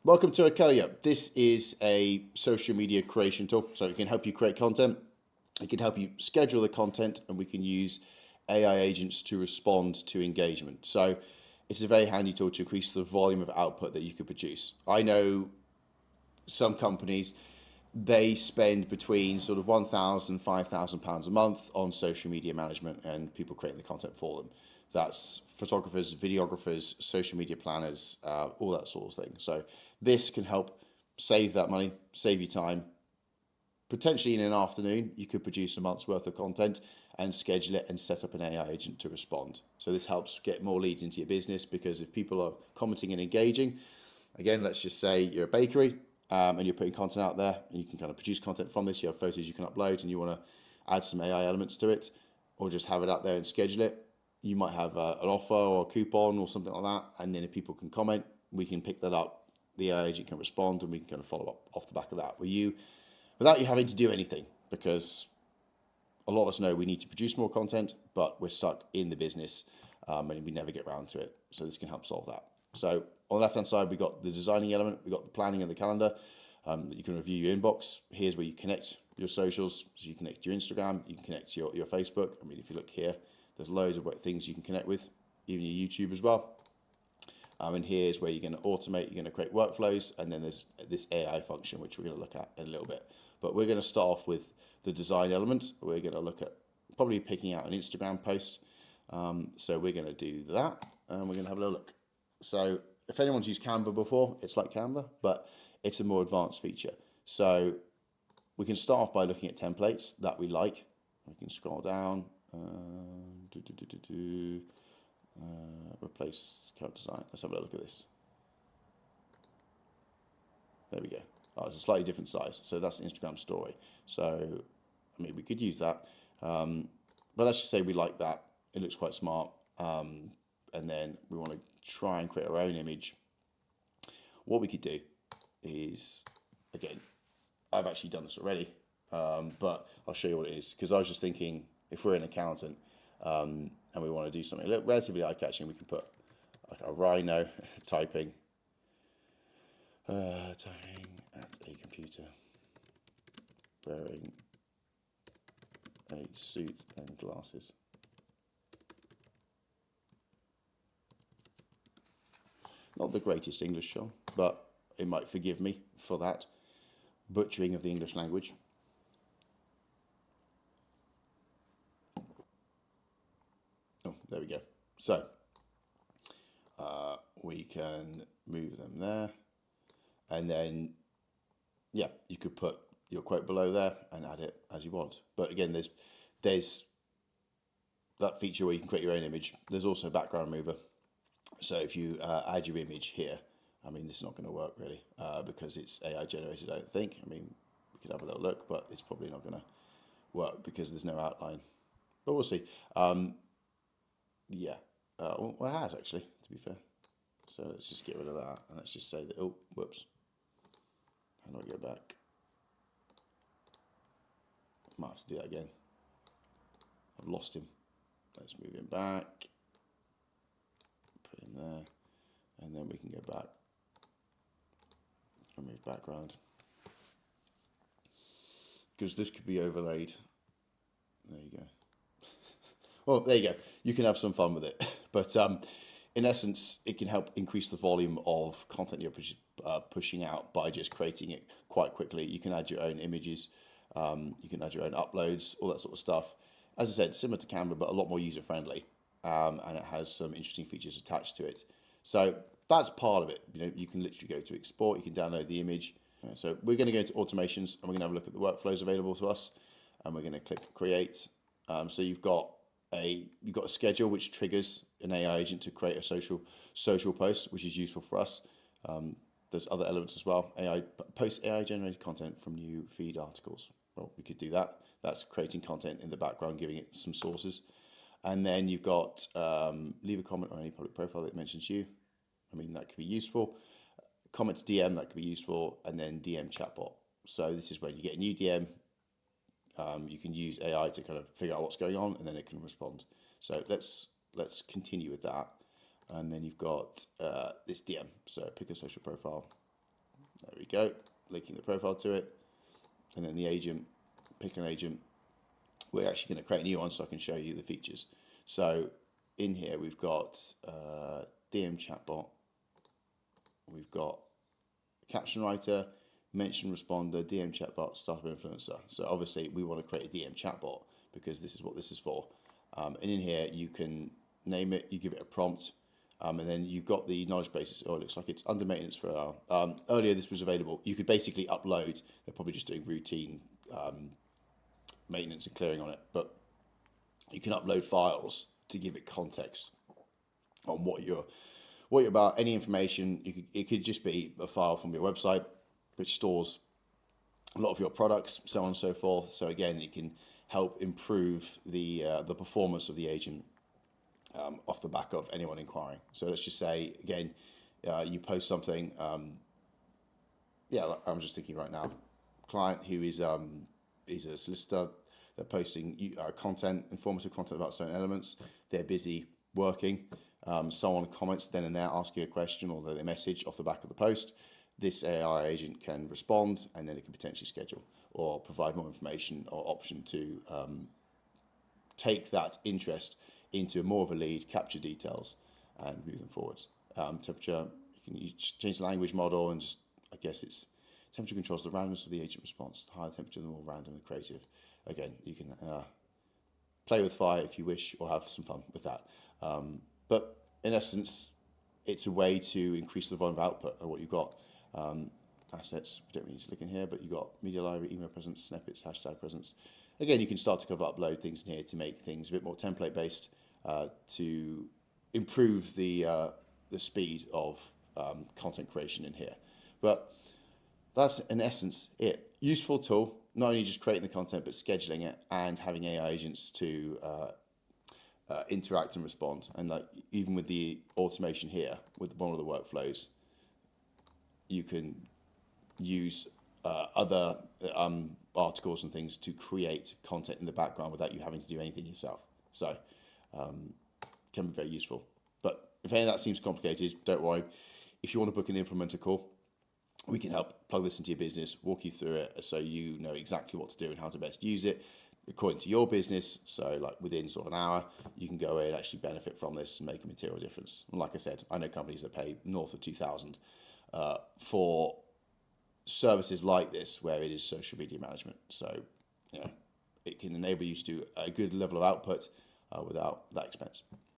Welcome to Ocaya. This is a social media creation tool, so it can help you create content. It can help you schedule the content, and we can use AI agents to respond to engagement. So it's a very handy tool to increase the volume of output that you could produce. I know some companies, they spend between sort of £1,000, £5,000 a month on social media management and people creating the content for them. That's photographers, videographers, social media planners, all that sort of thing. So this can help save that money, save you time. Potentially in an afternoon, you could produce a month's worth of content and schedule it and set up an AI agent to respond. So this helps get more leads into your business, because if people are commenting and engaging, again, let's just say you're a bakery, and you're putting content out there, and you can kind of produce content from this. You have photos you can upload, and you want to add some AI elements to it, or just have it out there and schedule it. You might have an offer or a coupon or something like that, and then if people can comment, we can pick that up. The AI agent can respond, and we can kind of follow up off the back of that without you having to do anything, because a lot of us know we need to produce more content, but we're stuck in the business, and we never get around to it. So this can help solve that. So on the left-hand side, we've got the designing element, we've got the planning and the calendar, that you can review your inbox. Here's where you connect your socials. So you connect your Instagram, you can connect your Facebook. I mean, if you look here, there's loads of things you can connect with, even your YouTube as well. And here's where you're going to automate, you're going to create workflows, and then there's this AI function, which we're going to look at in a little bit. But we're going to start off with the design element. We're going to look at probably picking out an Instagram post. So we're going to do that, and we're going to have a little look. So if anyone's used Canva before, it's like Canva, but it's a more advanced feature. So we can start off by looking at templates that we like. We can scroll down, replace current design. Let's have a look at this. There we go. Oh, it's a slightly different size. So that's the Instagram story. So, I mean, we could use that. But let's just say we like that. It looks quite smart. And then we want to try and create our own image. What we could do is, again, I've actually done this already, but I'll show you what it is, because I was just thinking, if we're an accountant, and we want to do something relatively eye-catching, we can put like a rhino typing at a computer, wearing a suit and glasses. Not the greatest English, Sean, but it might forgive me for that butchering of the English language. Oh, there we go. So we can move them there, and then yeah, you could put your quote below there and add it as you want. But again, there's that feature where you can create your own image. There's also a background remover. So if you add your image here, I mean, this is not going to work really, because it's AI generated, I don't think. I mean, we could have a little look, but it's probably not going to work because there's no outline. But we'll see. Yeah. Well, it has actually, to be fair. So let's just get rid of that, and let's just say that, oh, whoops. How do I go back? Might have to do that again. I've lost him. Let's move him back. Put him there. And then we can go back. Remove background. Because this could be overlaid. There you go. Well, there you go. You can have some fun with it. But in essence, it can help increase the volume of content you're pushing out by just creating it quite quickly. You can add your own images. You can add your own uploads, all that sort of stuff. As I said, similar to Canva, but a lot more user-friendly. And it has some interesting features attached to it. So that's part of it. You know, you can literally go to export. You can download the image. So we're going to go into automations, and we're going to have a look at the workflows available to us. And we're going to click create. So you've got a schedule which triggers an AI agent to create a social post, which is useful for us. There's other elements as well. Post AI generated content from new feed articles. Well, we could do that. That's creating content in the background, giving it some sources. And then you've got leave a comment on any public profile that mentions you. I mean, that could be useful. Comment to DM, that could be useful. And then DM chatbot. So this is when you get a new DM. You can use AI to kind of figure out what's going on, and then it can respond. So let's continue with that. And then you've got this DM. So pick a social profile. There we go, linking the profile to it. And then the agent, pick an agent. We're actually going to create a new one so I can show you the features. So in here we've got DM chatbot, we've got caption writer, mention responder, DM chatbot, startup influencer. So obviously we want to create a DM chatbot because this is what this is for. And in here you can name it, you give it a prompt, and then you've got the knowledge bases. Oh, it looks like it's under maintenance for a while. Earlier this was available. You could basically upload, they're probably just doing routine maintenance and clearing on it, but you can upload files to give it context on what you're about, any information. It could just be a file from your website which stores a lot of your products, so on and so forth. So again, it can help improve the performance of the agent off the back of anyone inquiring. So let's just say again, you post something. I'm just thinking right now, client who is a solicitor. They're posting content, informative content about certain elements. They're busy working. Someone comments then and there asking a question or they message off the back of the post. This AI agent can respond, and then it can potentially schedule or provide more information or option to take that interest into more of a lead, capture details, and move them forwards. Temperature, you can change the language model, and just, I guess it's temperature controls the randomness of the agent response. The higher temperature, the more random and creative. Again, you can play with fire if you wish, or have some fun with that. But in essence, it's a way to increase the volume of output of what you've got. Assets, we don't really need to look in here, but you've got media library, email presence, snippets, hashtag presence. Again, you can start to kind of upload things in here to make things a bit more template based, to improve the speed of content creation in here. But that's in essence it. Useful tool, not only just creating the content, but scheduling it and having AI agents to interact and respond. And like even with the automation here, with one of the workflows, you can use other articles and things to create content in the background without you having to do anything yourself. So can be very useful. But if any of that seems complicated, don't worry. If you want to book an implementer call, we can help plug this into your business, walk you through it so you know exactly what to do and how to best use it according to your business. So like within sort of an hour, you can go in and actually benefit from this and make a material difference. And like I said, I know companies that pay north of 2,000 for services like this, where it is social media management. So, it can enable you to do a good level of output without that expense.